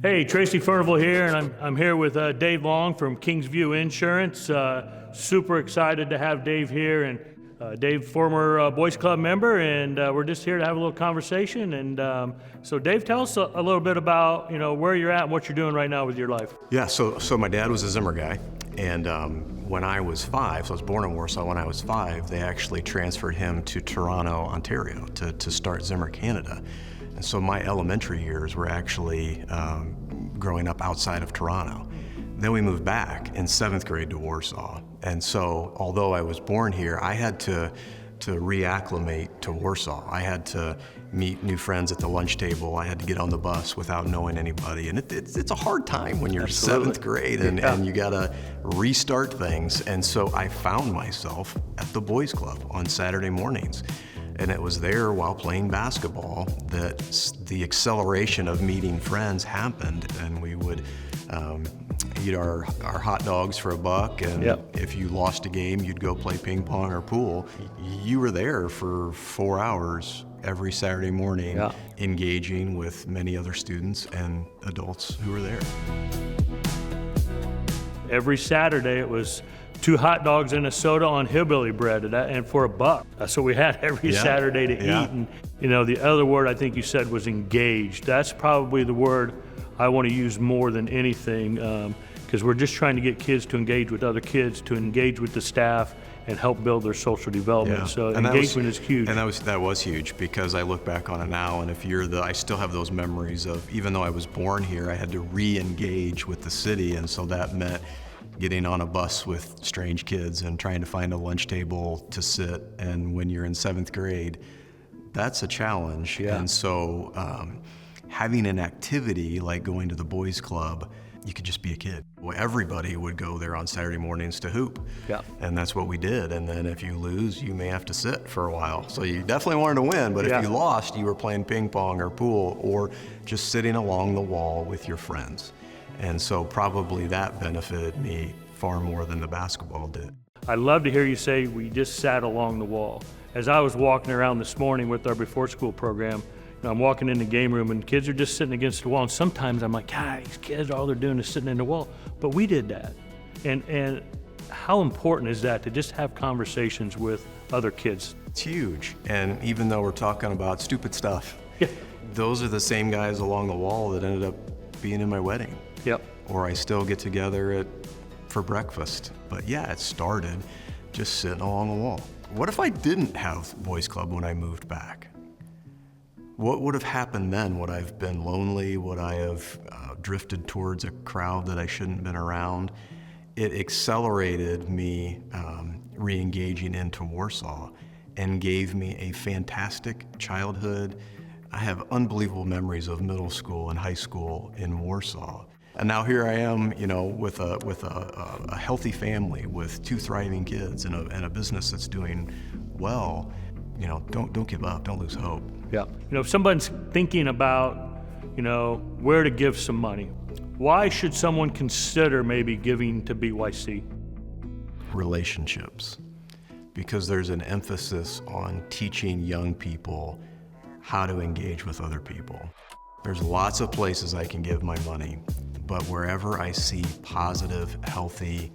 Hey, Tracy Furnival here, and I'm here with Dave Long from Kingsview Insurance. Super excited to have Dave here, and Dave, former Boys Club member, and we're just here to have a little conversation. And so, Dave, tell us a little bit about where you're at and what you're doing right now with your life. Yeah, so my dad was a Zimmer guy, and when I was 5, so I was born in Warsaw. When I was 5, they actually transferred him to Toronto, Ontario, to start Zimmer Canada. And so my elementary years were actually growing up outside of Toronto. Then we moved back in 7th grade to Warsaw. And so although I was born here, I had to reacclimate to Warsaw. I had to meet new friends at the lunch table. I had to get on the bus without knowing anybody. And it's a hard time when you're Absolutely. 7th grade and you gotta restart things. And so I found myself at the Boys Club on Saturday mornings. And it was there while playing basketball that the acceleration of meeting friends happened, and we would eat our hot dogs for $1, and if you lost a game, you'd go play ping pong or pool. You were there for 4 hours every Saturday morning, engaging with many other students and adults who were there. Every Saturday it was 2 hot dogs and a soda on hillbilly bread, and for $1. That's what we had every Saturday to eat. And the other word I think you said was engaged. That's probably the word I want to use more than anything, because we're just trying to get kids to engage with other kids, to engage with the staff, and help build their social development. So and engagement is huge. And that was huge, because I look back on it now, and I still have those memories of, even though I was born here, I had to re-engage with the city, and so that meant getting on a bus with strange kids and trying to find a lunch table to sit. And when you're in 7th grade, that's a challenge. And so having an activity like going to the Boys Club, you could just be a kid. Well, everybody would go there on Saturday mornings to hoop. And that's what we did. And then if you lose, you may have to sit for a while. So you definitely wanted to win, but if you lost, you were playing ping pong or pool, or just sitting along the wall with your friends. And so probably that benefited me far more than the basketball did. I love to hear you say we just sat along the wall. As I was walking around this morning with our before school program, I'm walking in the game room and kids are just sitting against the wall. And sometimes I'm like, God, these kids, all they're doing is sitting in the wall. But we did that. And how important is that, to just have conversations with other kids? It's huge. And even though we're talking about stupid stuff, those are the same guys along the wall that ended up being in my wedding. Or I still get together for breakfast. But it started just sitting along the wall. What if I didn't have Boys Club when I moved back? What would have happened then? Would I have been lonely? Would I have drifted towards a crowd that I shouldn't have been around? It accelerated me re-engaging into Warsaw and gave me a fantastic childhood. I have unbelievable memories of middle school and high school in Warsaw. And now here I am, with a healthy family, with 2 thriving kids, and a business that's doing well. Don't give up. Don't lose hope. If someone's thinking about, where to give some money, why should someone consider maybe giving to BYC? Relationships, because there's an emphasis on teaching young people how to engage with other people. There's lots of places I can give my money, but wherever I see positive, healthy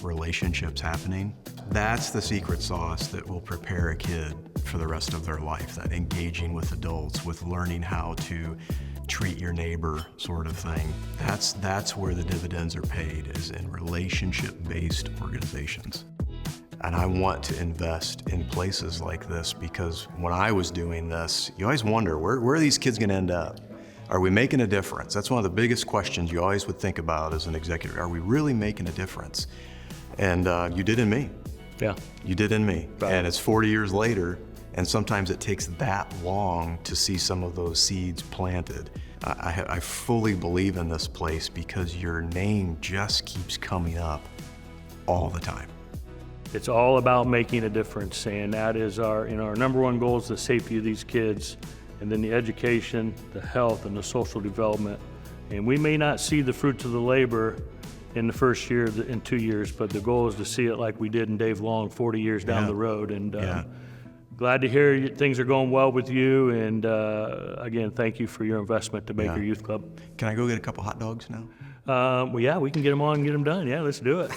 relationships happening, that's the secret sauce that will prepare a kid for the rest of their life, that engaging with adults, with learning how to treat your neighbor sort of thing. That's where the dividends are paid, is in relationship-based organizations. And I want to invest in places like this, because when I was doing this, you always wonder, where are these kids gonna end up? Are we making a difference? That's one of the biggest questions you always would think about as an executive. Are we really making a difference? And you did in me. You did in me. And it's 40 years later, and sometimes it takes that long to see some of those seeds planted. I fully believe in this place, because your name just keeps coming up all the time. It's all about making a difference, and that is our number one goal, is the safety of these kids, and then the education, the health, and the social development. And we may not see the fruits of the labor in the first year, in 2 years, but the goal is to see it like we did in Dave Long 40 years down the road. And Glad to hear things are going well with you, and again, thank you for your investment to Baker Youth Club. Can I go get a couple hot dogs now? Well, yeah, we can get them on and get them done. Yeah, let's do it.